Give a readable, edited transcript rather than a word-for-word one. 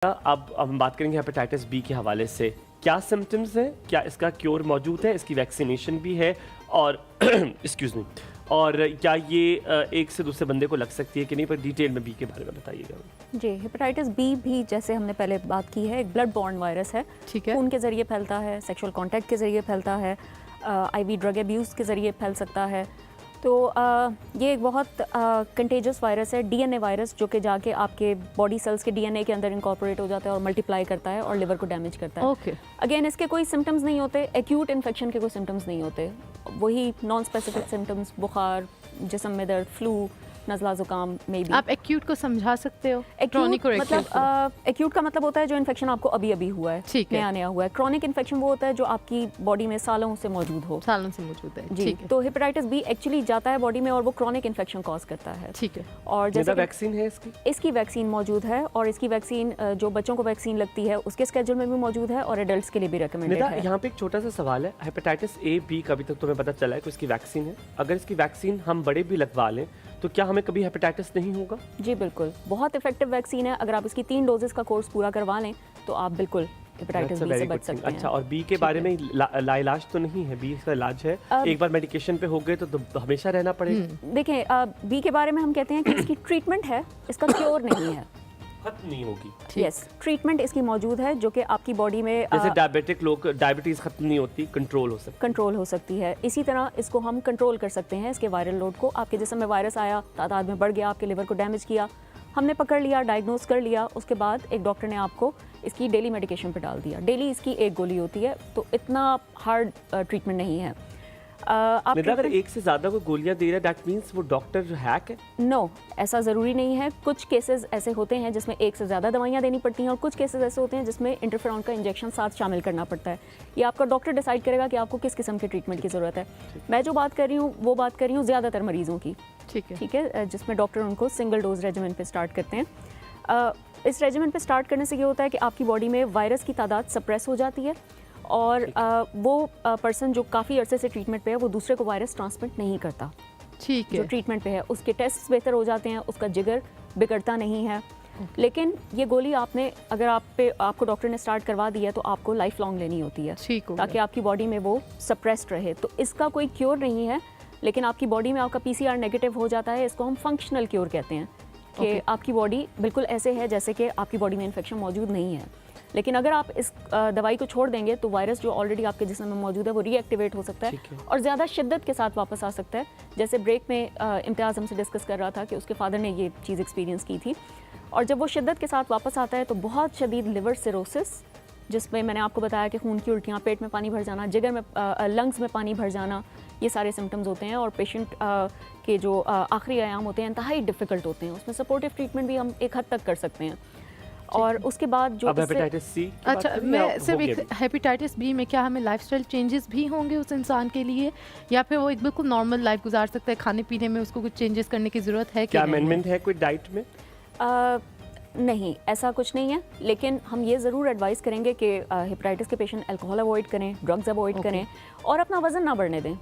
अब हम बात करेंगे हेपेटाइटिस बी के हवाले से। क्या सिम्टम्स हैं, क्या इसका क्योर मौजूद है, इसकी वैक्सीनेशन भी है और एक्सक्यूज़ मी, और क्या ये एक से दूसरे बंदे को लग सकती है कि नहीं, पर डिटेल में बी के बारे में बताइएगा। जी, हेपेटाइटिस बी भी जैसे हमने पहले बात की है, एक ब्लड बॉर्न वायरस है। ठीक है। खून के ज़रिए फैलता है, सेक्सुअल कांटेक्ट के ज़रिए फैलता है, आईवी ड्रग अब्यूज़ के ज़रिए फैल सकता है। तो ये एक बहुत कंटेजियस वायरस है, डीएनए वायरस, जो कि जाके आपके बॉडी सेल्स के डीएनए के अंदर इनकॉर्पोरेट हो जाता है और मल्टीप्लाई करता है और लिवर को डैमेज करता है। ओके। अगेन इसके कोई सिम्टम्स नहीं होते, एक्यूट इन्फेक्शन के कोई सिम्टम्स नहीं होते, वही नॉन स्पेसिफिक सिम्टम्स, बुखार, जिस्म में दर्द, फ्लू, नज़ला ज़ुकाम में भी। आप एक्यूट को समझा सकते हो? क्रोनिक और एक्यूट मतलब एक्यूट का मतलब होता है जो इन्फेक्शन आपको अभी अभी हुआ है, ठीक है। नया नया हुआ है। क्रोनिक इन्फेक्शन वो होता है जो आपकी बॉडी में सालों से मौजूद हो। सालों से मौजूद है। जी, ठीक है। तो हेपेटाइटिस बी एक्चुअली जाता है बॉडी में और वो क्रोनिक इन्फेक्शन कॉज करता है। ठीक है। और जैसे वैक्सीन है इसकी वैक्सीन मौजूद है, और इसकी वैक्सीन जो बच्चों को वैक्सीन लगती है उसके स्केड्यूल में भी मौजूद है और एडल्ट्स के लिए भी रिकमेंडेड है। यहाँ पे एक छोटा सा सवाल है, हेपेटाइटिस ए बी का अभी तक तुम्हें पता चला है कि इसकी वैक्सीन है। अगर इसकी वैक्सीन हम बड़े भी लगवा लें तो क्या हमें कभी हेपेटाइटिस नहीं होगा? जी बिल्कुल, बहुत इफेक्टिव वैक्सीन है। अगर आप इसकी 3 डोजेस का कोर्स पूरा करवा लें तो आप बिल्कुल हेपेटाइटिस बी से बच सकते हैं। अच्छा, और बी के बारे में लाइलाज तो नहीं है? बी का इलाज है, एक बार मेडिकेशन पे हो गए तो हमेशा रहना पड़ेगा? देखें, बी के बारे में हम कहते हैं कि इसकी ट्रीटमेंट है, इसका क्योर नहीं है, खत्म नहीं होगी। यस, ट्रीटमेंट इसकी मौजूद है जो कि आपकी बॉडी में जैसे डायबिटिक लोग, डायबिटीज खत्म नहीं होती, कंट्रोल हो सकती है। इसी तरह इसको हम कंट्रोल कर सकते हैं, इसके वायरल लोड को। आपके जिस्म में वायरस आया, तादाद में बढ़ गया, आपके लिवर को डैमेज किया, हमने पकड़ लिया, डायग्नोज कर लिया, उसके बाद एक डॉक्टर ने आपको इसकी डेली मेडिकेशन पे डाल दिया। डेली इसकी एक गोली होती है, तो इतना हार्ड ट्रीटमेंट नहीं है। आप अगर एक से ज़्यादा कोई गोलियां दे रहा है, दैट मींस वो डॉक्टर हैक है? नो, ऐसा ज़रूरी नहीं है। कुछ केसेस ऐसे होते हैं जिसमें एक से ज़्यादा दवाइयां देनी पड़ती हैं, और कुछ केसेस ऐसे होते हैं जिसमें इंटरफेरॉन का इंजेक्शन साथ शामिल करना पड़ता है। ये आपका डॉक्टर डिसाइड करेगा कि आपको किस किस्म के ट्रीटमेंट की ज़रूरत है। मैं जो बात कर रही हूँ वो बात कर रही हूँ ज़्यादातर मरीज़ों की, ठीक है, जिसमें डॉक्टर उनको सिंगल डोज रेजिमेंट पे स्टार्ट करते हैं। इस रेजिमेंट पे स्टार्ट करने से ये होता है कि आपकी बॉडी में वायरस की तादाद सप्रेस हो जाती है, और वो पर्सन जो काफ़ी अरसे से ट्रीटमेंट पे है वो दूसरे को वायरस ट्रांसमिट नहीं करता। ठीक है। जो ट्रीटमेंट पे है उसके टेस्ट बेहतर हो जाते हैं, उसका जिगर बिगड़ता नहीं है। लेकिन ये गोली अगर आपको डॉक्टर ने स्टार्ट करवा दी है तो आपको लाइफ लॉन्ग लेनी होती है, ताकि आपकी बॉडी में वो सप्रेस्ड रहे। तो इसका कोई क्योर नहीं है, लेकिन आपकी बॉडी में आपका PCR नेगेटिव हो जाता है। इसको हम फंक्शनल क्योर कहते हैं कि आपकी बॉडी बिल्कुल ऐसे है जैसे कि आपकी बॉडी में इन्फेक्शन मौजूद नहीं है। लेकिन अगर आप इस दवाई को छोड़ देंगे तो वायरस जो ऑलरेडी आपके जिस्म में मौजूद है वो रीएक्टिवेट हो सकता है और ज़्यादा शिद्दत के साथ वापस आ सकता है। जैसे ब्रेक में इम्तियाज़ हमसे डिस्कस कर रहा था कि उसके फादर ने ये चीज़ एक्सपीरियंस की थी, और जब वो शिद्दत के साथ वापस आता है तो बहुत शदीद लिवर सिरोसिस, जिसमें मैंने आपको बताया कि खून की उल्टियाँ, पेट में पानी भर जाना, जिगर में, लंग्स में पानी भर जाना, ये सारे सिम्टम्स होते हैं। और पेशेंट के जो आखिरी आयाम होते हैं इंतहाई डिफ़िकल्ट होते हैं, उसमें सपोर्टिव ट्रीटमेंट भी हम एक हद तक कर सकते हैं। और उसके बाद जो हेपेटाइटिस सी, अच्छा, मैं सिर्फ एक हेपेटाइटिस बी में क्या हमें लाइफस्टाइल चेंजेस भी होंगे उस इंसान के लिए, या फिर वो एक बिल्कुल नॉर्मल लाइफ गुजार सकता है? खाने पीने में उसको कुछ चेंजेस करने की ज़रूरत है? क्या अमेंडमेंट है कोई डाइट में? नहीं, ऐसा कुछ नहीं है, लेकिन हम ये ज़रूर एडवाइस करेंगे कि हेपेटाइटिस के पेशेंट अल्कोहल अवॉइड करें, ड्रग्स अवॉइड करें और अपना वज़न ना बढ़ने दें।